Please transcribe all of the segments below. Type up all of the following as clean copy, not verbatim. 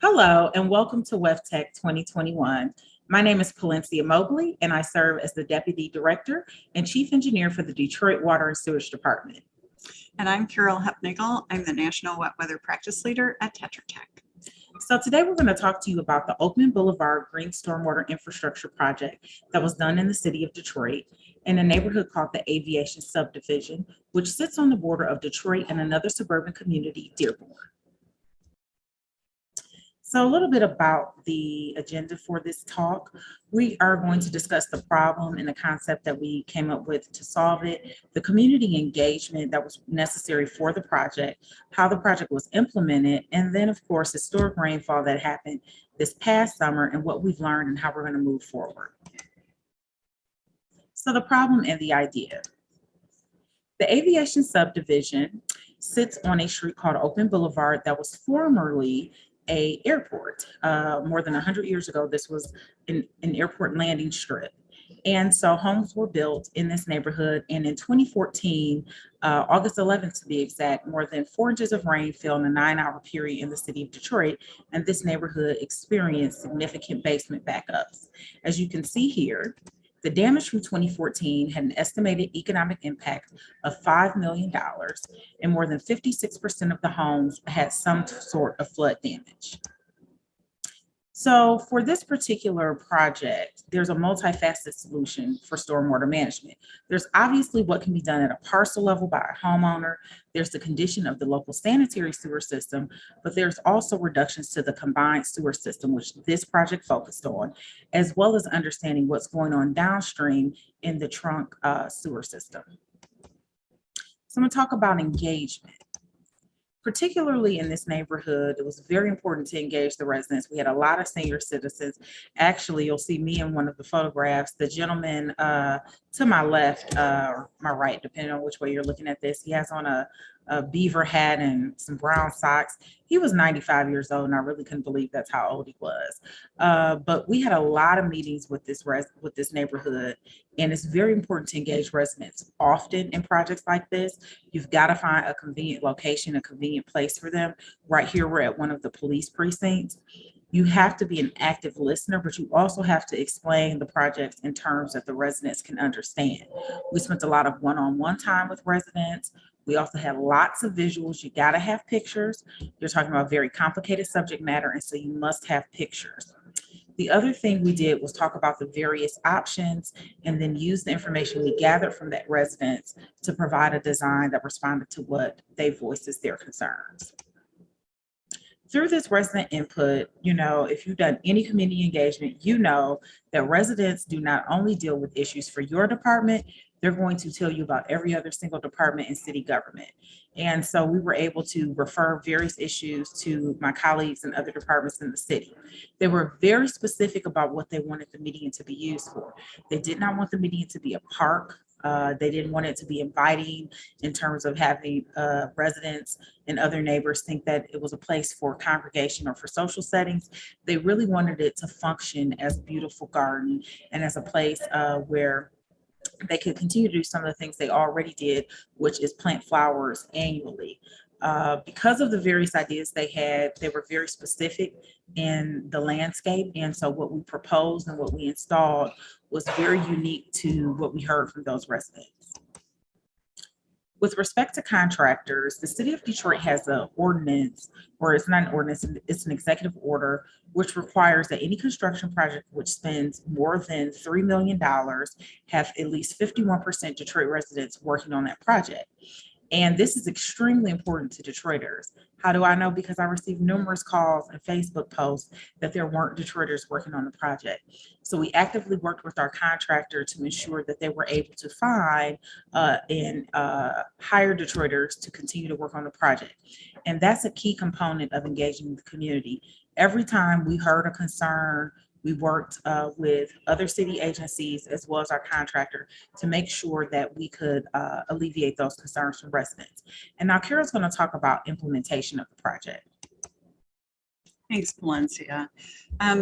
Hello, and welcome to WEFTech 2021. My name is Palencia Mobley, and I serve as the Deputy Director and Chief Engineer for the Detroit Water and Sewage Department. And I'm Carol Hepnagel. I'm the National Wet Weather Practice Leader at Tetra Tech. So today we're going to talk to you about the Oakman Boulevard Green Stormwater Infrastructure Project that was done in the city of Detroit in a neighborhood called the Aviation Subdivision, which sits on the border of Detroit and another suburban community, Dearborn. So a little bit about the agenda for this talk. We are going to discuss the problem and the concept that we came up with to solve it, the community engagement that was necessary for the project, how the project was implemented, and then of course, historic rainfall that happened this past summer and what we've learned and how we're going to move forward. So the problem and the idea. The Aviation Subdivision sits on a street called Oakman Boulevard that was formerly a airport. More than 100 years ago, this was an airport landing strip. And so homes were built in this neighborhood. And in 2014, August 11th to be exact, more than 4 inches of rain fell in a 9-hour period in the city of Detroit. And this neighborhood experienced significant basement backups. As you can see here, the damage from 2014 had an estimated economic impact of $5 million, and more than 56% of the homes had some sort of flood damage. So for this particular project, there's a multifaceted solution for stormwater management. There's obviously what can be done at a parcel level by a homeowner. There's the condition of the local sanitary sewer system, but there's also reductions to the combined sewer system, which this project focused on, as well as understanding what's going on downstream in the trunk sewer system. So I'm going to talk about engagement. Particularly in this neighborhood, it was very important to engage the residents. We had a lot of senior citizens. Actually, you'll see me in one of the photographs. The gentleman to my left, or my right, depending on which way you're looking at this, he has on a beaver hat and some brown socks. He was 95 years old, and I really couldn't believe that's how old he was. But we had a lot of meetings with this neighborhood, and it's very important to engage residents often in projects like this. You've got to find a convenient location, a convenient place for them. Right here, we're at one of the police precincts. You have to be an active listener, but you also have to explain the projects in terms that the residents can understand. We spent a lot of one-on-one time with residents. We also had lots of visuals. You got to have pictures. You're talking about very complicated subject matter, and so you must have pictures. The other thing we did was talk about the various options and then use the information we gathered from that residents to provide a design that responded to what they voiced as their concerns. Through this resident input, if you've done any community engagement, you know that residents do not only deal with issues for your department, they're going to tell you about every other single department in city government. And so we were able to refer various issues to my colleagues in other departments in the city. They were very specific about what they wanted the median to be used for. They did not want the median to be a park. They didn't want it to be inviting in terms of having residents and other neighbors think that it was a place for congregation or for social settings. They really wanted it to function as a beautiful garden and as a place where they could continue to do some of the things they already did, which is plant flowers annually. Because of the various ideas they had, they were very specific in the landscape. And so what we proposed and what we installed was very unique to what we heard from those residents. With respect to contractors, the city of Detroit has an ordinance, or it's not an ordinance, it's an executive order, which requires that any construction project which spends more than $3 million have at least 51% Detroit residents working on that project. And this is extremely important to Detroiters. How do I know? Because I received numerous calls and Facebook posts that there weren't Detroiters working on the project. So we actively worked with our contractor to ensure that they were able to find and hire Detroiters to continue to work on the project. And that's a key component of engaging the community. Every time we heard a concern, we worked with other city agencies as well as our contractor to make sure that we could alleviate those concerns from residents. And now Carol's going to talk about implementation of the project. Thanks, Valencia. I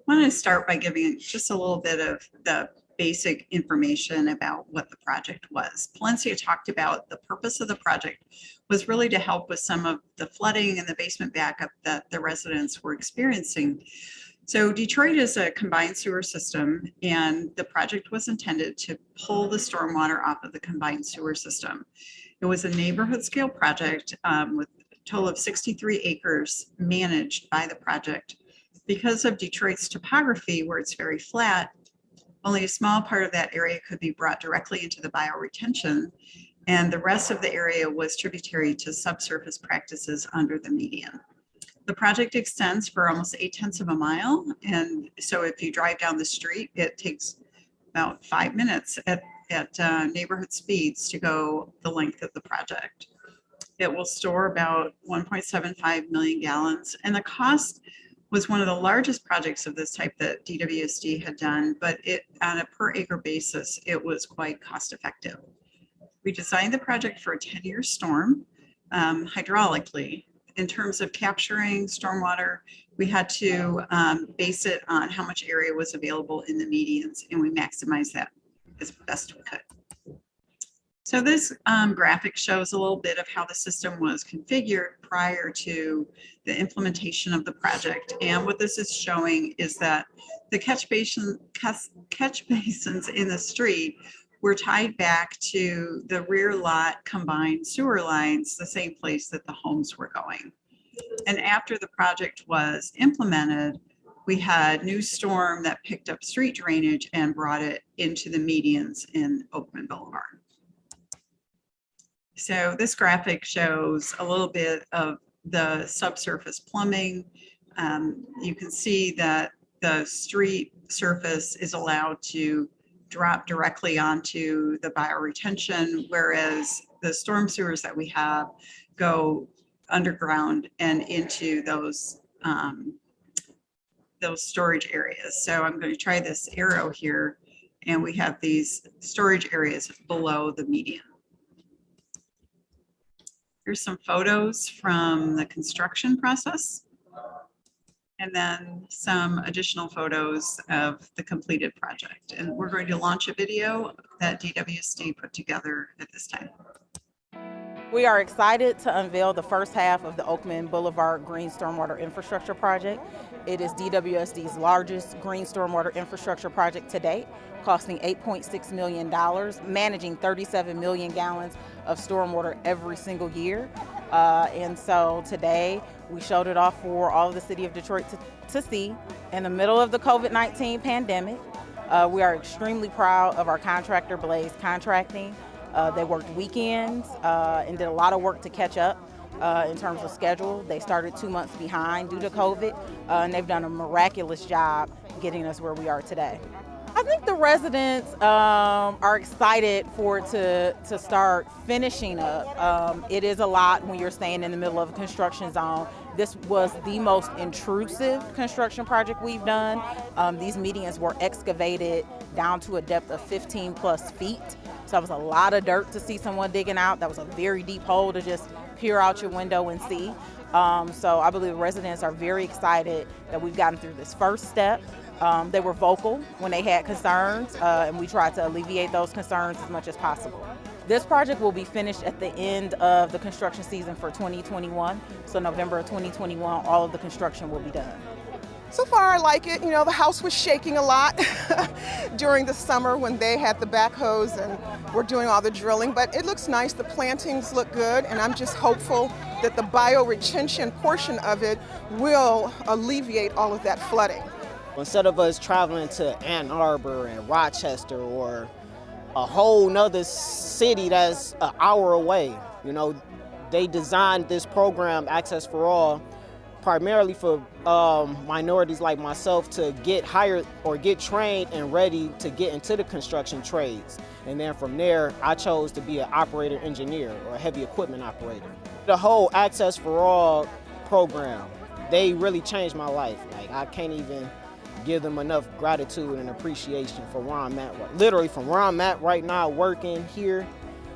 want to start by giving just a little bit of the basic information about what the project was. Palencia talked about the purpose of the project was really to help with some of the flooding and the basement backup that the residents were experiencing. So Detroit is a combined sewer system, and the project was intended to pull the stormwater off of the combined sewer system. It was a neighborhood scale project with a total of 63 acres managed by the project. Because of Detroit's topography, where it's very flat, only a small part of that area could be brought directly into the bioretention, and the rest of the area was tributary to subsurface practices under the median. The project extends for almost 0.8 of a mile, and so if you drive down the street, it takes about 5 minutes at neighborhood speeds to go the length of the project. It will store about 1.75 million gallons, and the cost was one of the largest projects of this type that DWSD had done, but on a per acre basis, it was quite cost effective. We designed the project for a 10-year storm hydraulically. In terms of capturing stormwater, we had to base it on how much area was available in the medians, and we maximized that as best we could. So this graphic shows a little bit of how the system was configured prior to the implementation of the project. And what this is showing is that the catch basins in the street were tied back to the rear lot combined sewer lines, the same place that the homes were going. And after the project was implemented, we had New Storm that picked up street drainage and brought it into the medians in Oakman Boulevard. So this graphic shows a little bit of the subsurface plumbing. You can see that the street surface is allowed to drop directly onto the bioretention, whereas the storm sewers that we have go underground and into those storage areas. So I'm going to try this arrow here, and we have these storage areas below the median. Here's some photos from the construction process, and then some additional photos of the completed project. And we're going to launch a video that DWSD put together at this time. We are excited to unveil the first half of the Oakman Boulevard Green Stormwater Infrastructure Project. It is DWSD's largest green stormwater infrastructure project to date, costing $8.6 million, managing 37 million gallons of stormwater every single year. And so today we showed it off for all of the city of Detroit to see in the middle of the COVID-19 pandemic. We are extremely proud of our contractor, Blaze Contracting. They worked weekends and did a lot of work to catch up in terms of schedule. They started 2 months behind due to COVID, and they've done a miraculous job getting us where we are today. I think the residents are excited for it to start finishing up. It is a lot when you're staying in the middle of a construction zone. This was the most intrusive construction project we've done. These medians were excavated down to a depth of 15 plus feet. So that was a lot of dirt to see someone digging out. That was a very deep hole to just peer out your window and see. So I believe residents are very excited that we've gotten through this first step. They were vocal when they had concerns, and we tried to alleviate those concerns as much as possible. This project will be finished at the end of the construction season for 2021. So November of 2021, all of the construction will be done. So far, I like it. You know, the house was shaking a lot during the summer when they had the backhoes and were doing all the drilling, but it looks nice. The plantings look good, and I'm just hopeful that the bioretention portion of it will alleviate all of that flooding. Instead of us traveling to Ann Arbor and Rochester or a whole nother city that's an hour away, you know, they designed this program, Access for All, primarily for minorities like myself to get hired or get trained and ready to get into the construction trades. And then from there, I chose to be an operator engineer or a heavy equipment operator. The whole Access for All program, they really changed my life. Like, I can't even give them enough gratitude and appreciation for where I'm at. Literally from where I'm at right now, working here.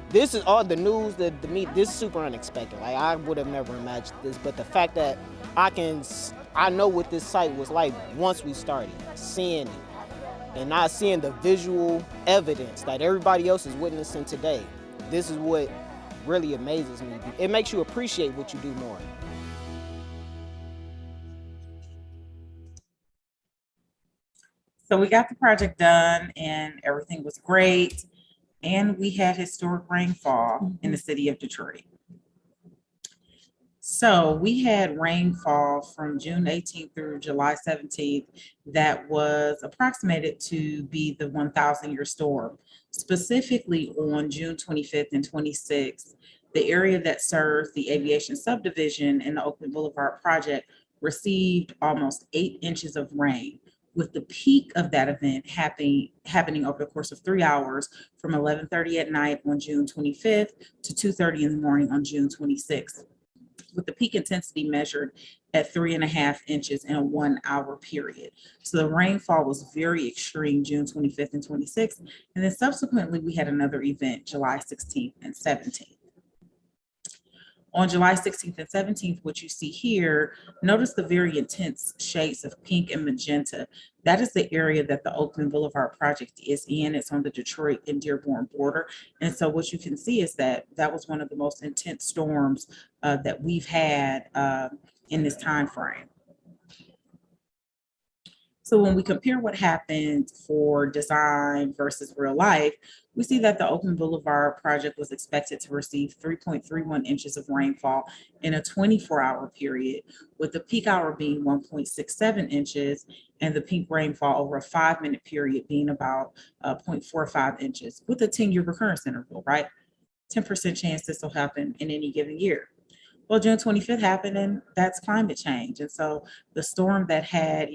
This is all the news that to me, this is super unexpected. Like, I would have never imagined this, but the fact that I know what this site was like once we started, seeing it. and not seeing the visual evidence that everybody else is witnessing today. This is what really amazes me. It makes you appreciate what you do more. So we got the project done and everything was great. And we had historic rainfall in the city of Detroit. So we had rainfall from June 18th through July 17th that was approximated to be the 1,000-year storm. Specifically on June 25th and 26th, the area that serves the aviation subdivision and the Oakland Boulevard project received almost 8 inches of rain, with the peak of that event happening over the course of 3 hours from 11:30 at night on June 25th to 2:30 in the morning on June 26th, with the peak intensity measured at 3.5 inches in a 1 hour period. So the rainfall was very extreme June 25th and 26th. And then subsequently, we had another event, July 16th and 17th. On July 16th and 17th, what you see here, notice the very intense shades of pink and magenta. That is the area that the Oakland Boulevard project is in. It's on the Detroit and Dearborn border. And so what you can see is that that was one of the most intense storms that we've had in this time frame. So when we compare what happened for design versus real life, we see that the Oakland Boulevard project was expected to receive 3.31 inches of rainfall in a 24-hour period, with the peak hour being 1.67 inches and the peak rainfall over a 5-minute period being about 0.45 inches, with a 10-year recurrence interval, right? 10% chance this will happen in any given year. Well, June 25th happened, and that's climate change. And so the storm that had,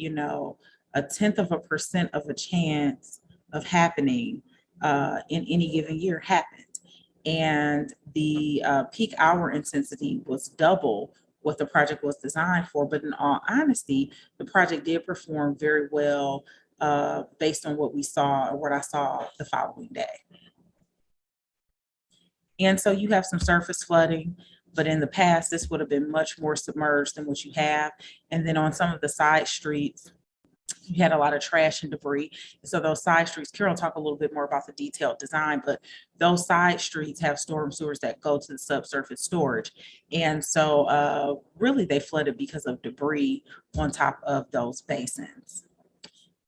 0.1% of a chance of happening in any given year happened. And the peak hour intensity was double what the project was designed for. But in all honesty, the project did perform very well based on what we saw or what I saw the following day. And so you have some surface flooding, but in the past, this would have been much more submerged than what you have. And then on some of the side streets, you had a lot of trash and debris. So those side streets, Carol will talk a little bit more about the detailed design, but those side streets have storm sewers that go to the subsurface storage. And so really they flooded because of debris on top of those basins.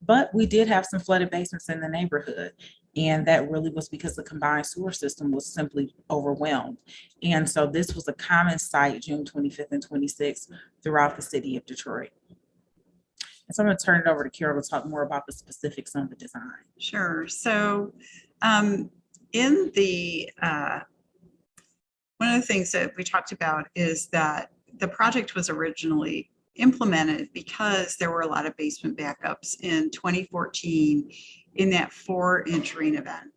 But we did have some flooded basements in the neighborhood. And that really was because the combined sewer system was simply overwhelmed. And so this was a common sight June 25th and 26th throughout the city of Detroit. And so I'm going to turn it over to Carol to talk more about the specifics on the design. Sure. So in the, one of the things that we talked about is that the project was originally implemented because there were a lot of basement backups in 2014 in that 4-inch rain event.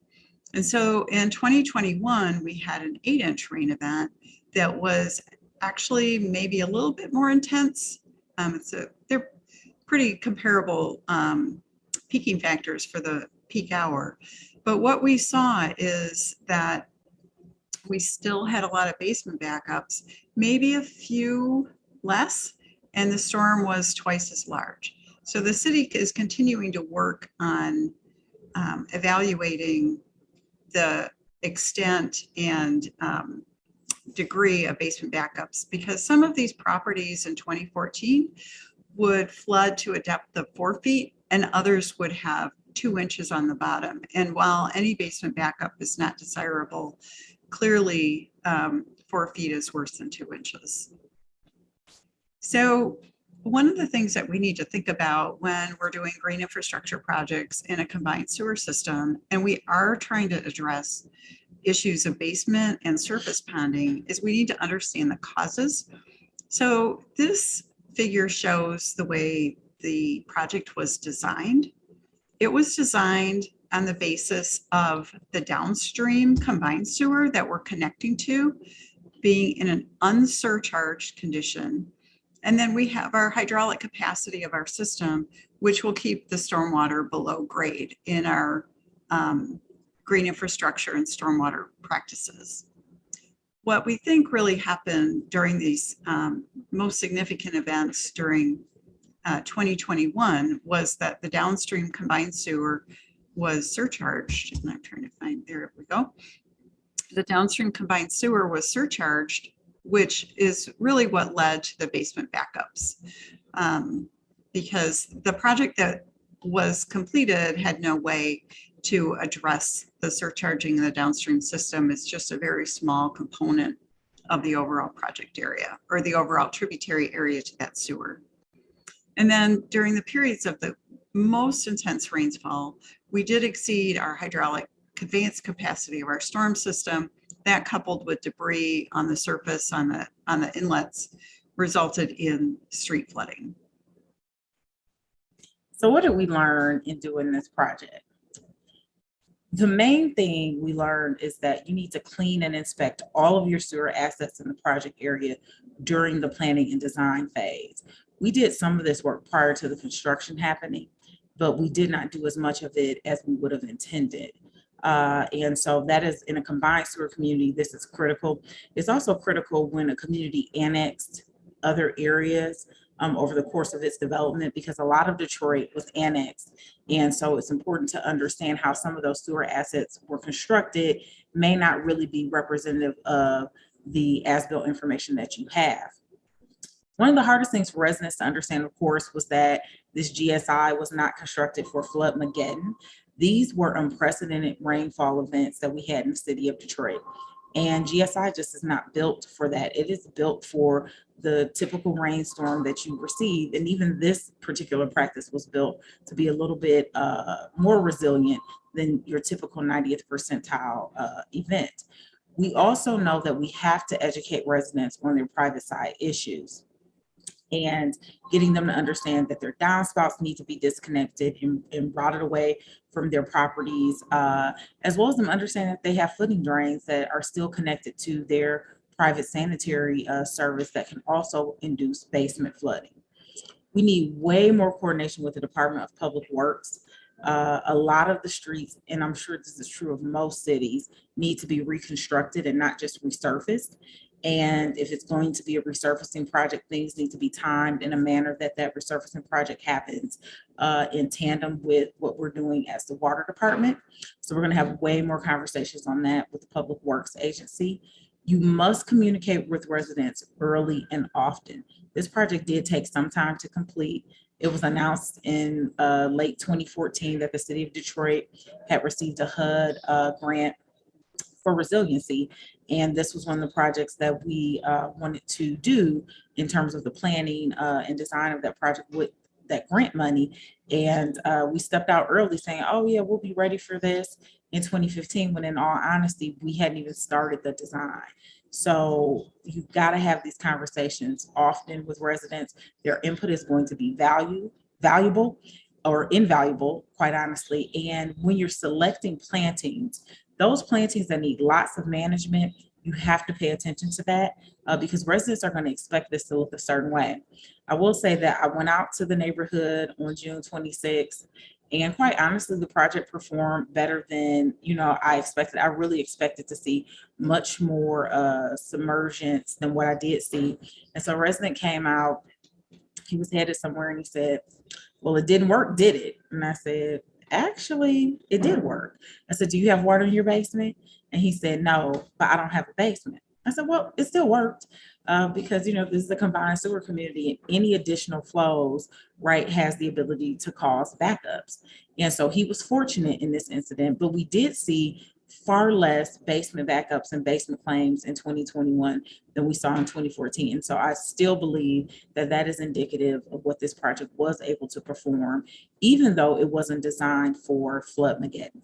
And so in 2021, we had an 8-inch rain event that was actually maybe a little bit more intense. They're pretty comparable peaking factors for the peak hour. But what we saw is that we still had a lot of basement backups, maybe a few less, and the storm was twice as large. So the city is continuing to work on evaluating the extent and degree of basement backups, because some of these properties in 2014 would flood to a depth of 4 feet and others would have 2 inches on the bottom. And while any basement backup is not desirable, clearly 4 feet is worse than 2 inches. So one of the things that we need to think about when we're doing green infrastructure projects in a combined sewer system, and we are trying to address issues of basement and surface ponding, is we need to understand the causes. So this figure shows the way the project was designed. It was designed on the basis of the downstream combined sewer that we're connecting to being in an unsurcharged condition. And then we have our hydraulic capacity of our system, which will keep the stormwater below grade in our green infrastructure and stormwater practices. What we think really happened during these most significant events during 2021 was that the downstream combined sewer was surcharged. And I'm trying to find, there we go. The downstream combined sewer was surcharged, which is really what led to the basement backups. Because the project that was completed had no way to address the surcharging in the downstream system. It's just a very small component of the overall project area, or the overall tributary area to that sewer. And then during the periods of the most intense rainfall, we did exceed our hydraulic conveyance capacity of our storm system. That, coupled with debris on the surface on the inlets, resulted in street flooding. So what did we learn in doing this project? The main thing we learned is that you need to clean and inspect all of your sewer assets in the project area during the planning and design phase. We did some of this work prior to the construction happening, but we did not do as much of it as we would have intended. And so that is, in a combined sewer community, this is critical. It's also critical when a community annexed other areas over the course of its development, because a lot of Detroit was annexed. And so it's important to understand how some of those sewer assets were constructed may not really be representative of the as-built information that you have. One of the hardest things for residents to understand, of course, was that this GSI was not constructed for Floodmageddon. These were unprecedented rainfall events that we had in the city of Detroit. And GSI just is not built for that. It is built for the typical rainstorm that you receive. And even this particular practice was built to be a little bit more resilient than your typical 90th percentile event. We also know that we have to educate residents on their private side issues, and getting them to understand that their downspouts need to be disconnected and routed away from their properties, as well as them understanding that they have footing drains that are still connected to their private sanitary service that can also induce basement flooding. We need way more coordination with the Department of Public Works. A lot of the streets, and I'm sure this is true of most cities, need to be reconstructed and not just resurfaced. And if it's going to be a resurfacing project, things need to be timed in a manner that that resurfacing project happens in tandem with what we're doing as the water department. So we're going to have way more conversations on that with the Public Works Agency. You must communicate with residents early and often. This project did take some time to complete. It was announced in late 2014 that the city of Detroit had received a HUD grant for resiliency. And this was one of the projects that we wanted to do in terms of the planning and design of that project with that grant money. And we stepped out early saying, oh yeah, we'll be ready for this in 2015, when in all honesty, we hadn't even started the design. So you've got to have these conversations often with residents. Their input is going to be valuable or invaluable, quite honestly. And when you're selecting plantings, those plantings that need lots of management, you have to pay attention to that because residents are going to expect this to look a certain way. I will say that I went out to the neighborhood on June 26th, and quite honestly, the project performed better than I expected. I really expected to see much more submergence than what I did see. And so a resident came out, he was headed somewhere, and he said, well, it didn't work, did it? And I said, actually, it did work. I said, do you have water in your basement? And he said, no, but I don't have a basement. I said, well, it still worked because, this is a combined sewer community, and any additional flows, right, has the ability to cause backups. And so he was fortunate in this incident, but we did see far less basement backups and basement claims in 2021 than we saw in 2014. And so I still believe that that is indicative of what this project was able to perform, even though it wasn't designed for Floodmageddon.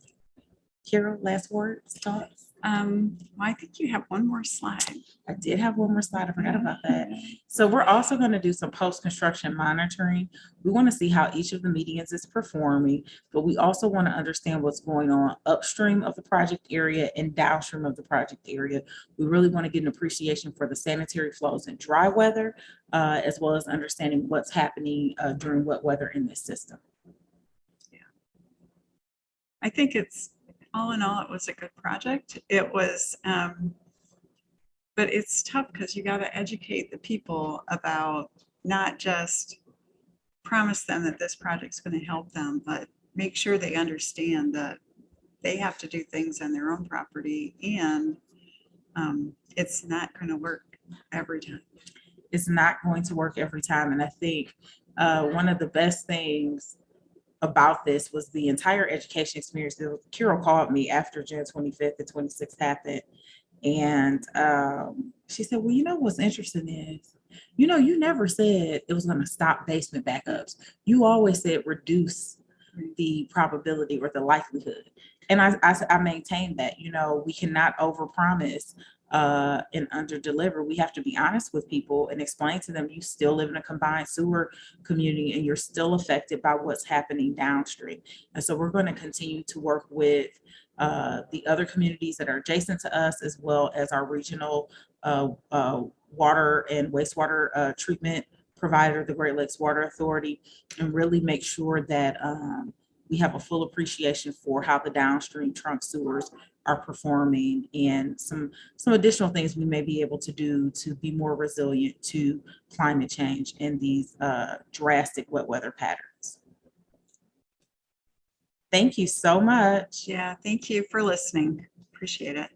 Carol, last words, thoughts? I think you have one more slide. I did have one more slide. I forgot about that. So we're also going to do some post-construction monitoring. We want to see how each of the medians is performing, but we also want to understand what's going on upstream of the project area and downstream of the project area. We really want to get an appreciation for the sanitary flows in dry weather, as well as understanding what's happening during wet weather in this system. Yeah, I think it's, all in all, it was a good project. It was, but it's tough because you got to educate the people about not just promise them that this project's going to help them, but make sure they understand that they have to do things on their own property, and it's not going to work every time. It's not going to work every time. And I think one of the best things about this was the entire education experience. Carol called me after June 25th and 26th happened. And she said, well, you know, what's interesting is, you know, you never said it was going to stop basement backups. You always said reduce the probability or the likelihood. And I maintain that, you know, we cannot overpromise and underdeliver. We have to be honest with people and explain to them, you still live in a combined sewer community and you're still affected by what's happening downstream. And so we're going to continue to work with the other communities that are adjacent to us, as well as our regional water and wastewater treatment provider, the Great Lakes Water Authority, and really make sure that we have a full appreciation for how the downstream trunk sewers are performing, and some additional things we may be able to do to be more resilient to climate change and these drastic wet weather patterns. Thank you so much. Yeah, thank you for listening. Appreciate it.